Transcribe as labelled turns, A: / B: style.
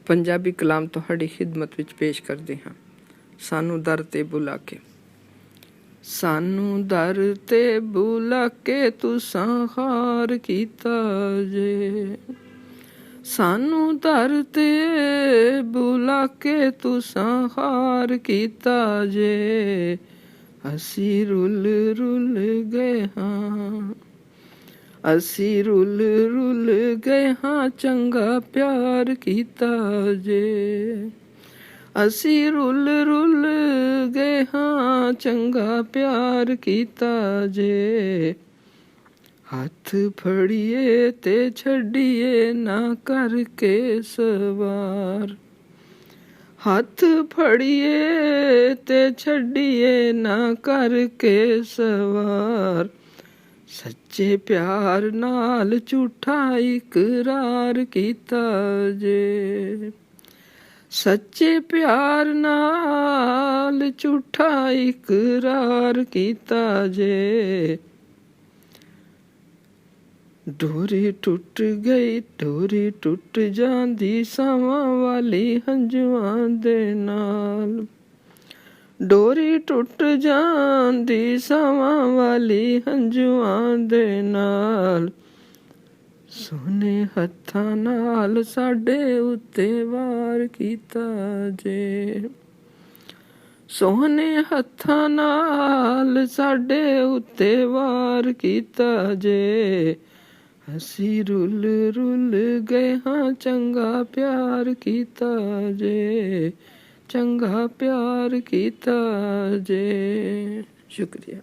A: पंजाबी कलाम तुहाडी खिदमत विच पेश करदे हां। सानू दर ते बुला के, सानू दर ते बुला के तुसां हार कीता जे, सानू दर ते बुला के तुसां हार कीता जे, असी रुल रुल गए हां, असी रुल रुल गए हाँ चंगा प्यार कीता जे, असी रुल रुल गए हाँ चंगा प्यार कीता जे, हाथ फड़िए ते छड़िए ना करके सवार, हाथ फड़िए ते छड़िए ना करके सवार, सच्चे प्यार नाल झूठा इकरार कीता जे, सच्चे प्यार नाल झूठा इकरार कीता जे, डोरी टुट गई डोरी टुट जांदी सावां वाली हंजुआं दे नाल, डोरी टुट जांदी सावां वाली हंजुआं दे नाल, सोने हत्थां नाल साडे उत्ते वार कीता जे, सोने हत्थां नाल साडे उत्ते वार कीता जे, असी रुल रुल गए हाँ चंगा प्यार कीता जे, चंगा प्यार कीता जे। शुक्रिया।